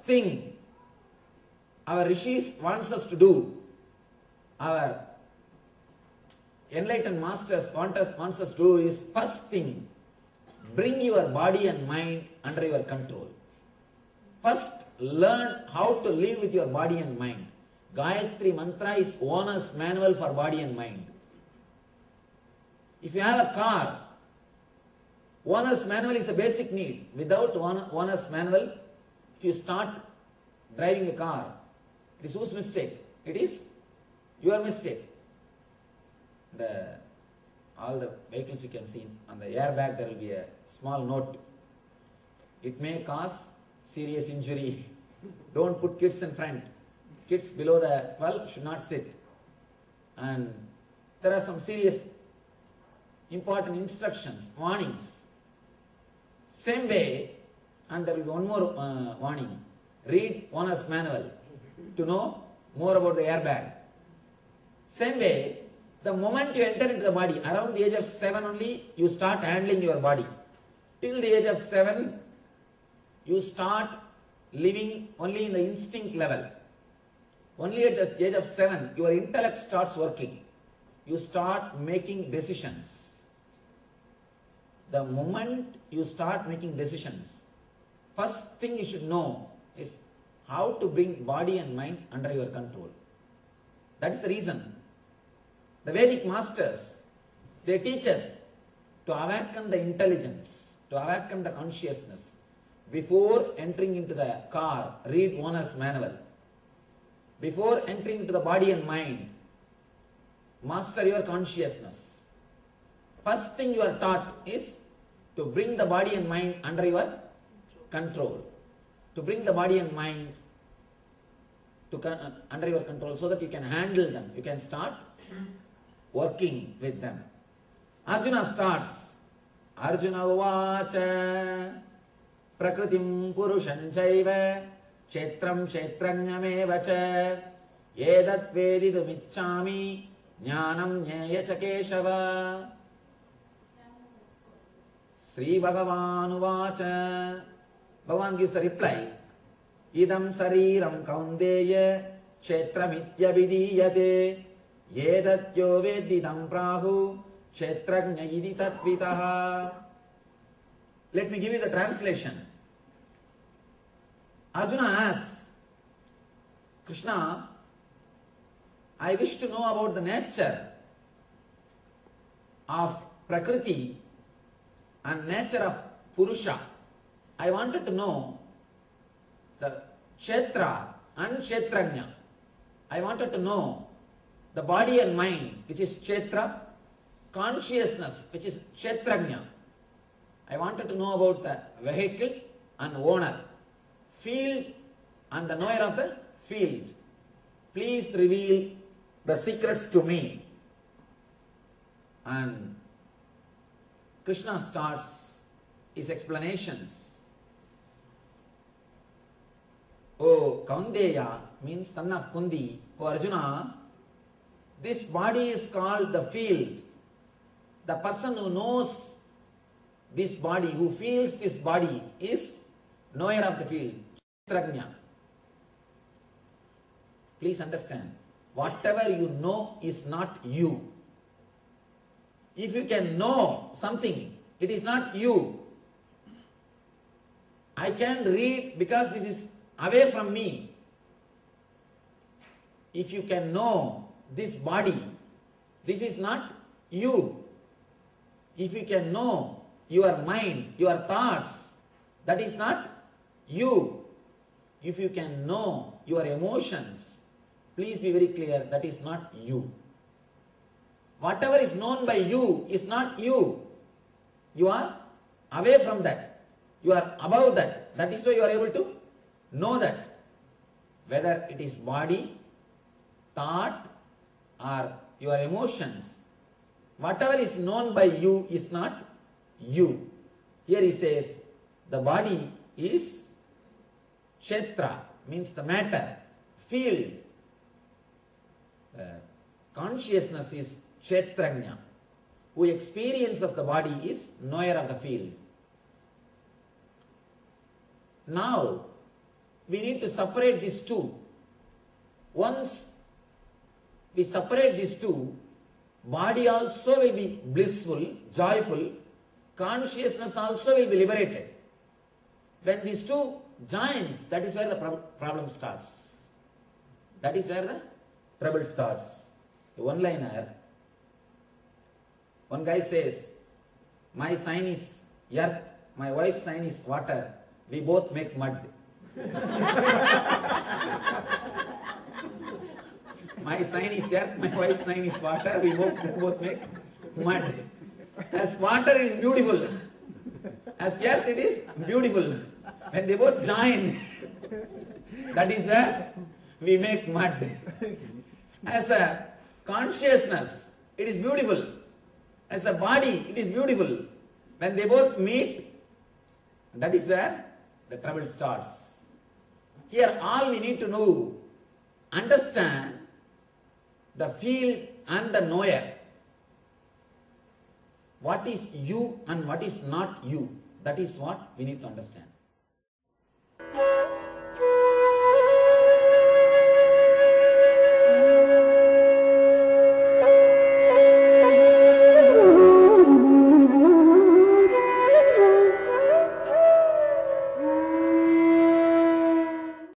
thing our rishis wants us to do, our enlightened masters wants us to do is, first thing, bring your body and mind under your control. First, learn how to live with your body and mind. Gayatri Mantra is owner's manual for body and mind. If you have a car, owner's manual is a basic need. Without owner's manual, if you start driving a car, it is whose mistake? It is your mistake. All the vehicles you can see, on the airbag there will be a small note. It may cause serious injury. Don't put kids in front. Kids below the 12 should not sit. And there are some serious important instructions, warnings. Same way, and there will be one more warning. Read owner's manual to know more about the airbag. Same way, the moment you enter into the body, around the age of 7 only, you start handling your body. Till the age of 7, you start living only in the instinct level. Only at the age of 7, your intellect starts working. You start making decisions. The moment you start making decisions, first thing you should know is how to bring body and mind under your control. That is the reason the Vedic masters, they teach us to awaken the intelligence, to awaken the consciousness. Before entering into the car, read owner's manual. Before entering into the body and mind, master your consciousness. First thing you are taught is to bring the body and mind under your control. To bring the body and mind under your control so that you can handle them. You can start working with them. Arjuna starts. Arjuna uvacha prakritim purushan chaiva kshetram kshetranyameva cha yedat vedidumicchami jnanam jnaya cha keshava. Sri Bhagavan uvacha. Bhagavan gives the reply. Idam sariram kaundeya kshetramityabhidiyate yedatyo vedidam prahu kshetrajna idi tatvitaha. Let me give you the translation. Arjuna asks, Krishna, I wish to know about the nature of Prakriti and nature of Purusha. I wanted to know the Kshetra and Kshetrajna. I wanted to know the body and mind, which is Kshetra, consciousness, which is Kshetrajna. I wanted to know about the vehicle and owner, field and the knower of the field. Please reveal the secrets to me. And Krishna starts his explanations. Oh, Kaundeya means son of Kundi. Oh, Arjuna, this body is called the field. The person who knows this body, who feels this body, is knower of the field. Kshetrajna. Please understand, whatever you know is not you. If you can know something, it is not you. I can read because this is away from me. If you can know this body, this is not you. If you can know your mind, your thoughts, that is not you. If you can know your emotions, please be very clear, that is not you. Whatever is known by you is not you. You are away from that. You are above that. That is why you are able to know that. Whether it is body, thought, or your emotions, whatever is known by you is not you. Here he says, the body is Kshetra, means the matter, field. Consciousness is Kshetrajna. Who experiences the body is knower of the field. Now, we need to separate these two. Once we separate these two, body also will be blissful, joyful, consciousness also will be liberated. When these two joins, that is where the problem starts. That is where the trouble starts. A one-liner. One guy says, my sign is earth, my wife's sign is water. We both make mud. My sign is earth, my wife's sign is water. We both make mud. As water is beautiful, as earth it is beautiful. When they both join, that is where we make mud. As a consciousness, it is beautiful. As a body, it is beautiful. When they both meet, that is where the trouble starts. Here all we need to know, understand the field and the knower. What is you and what is not you? That is what we need to understand.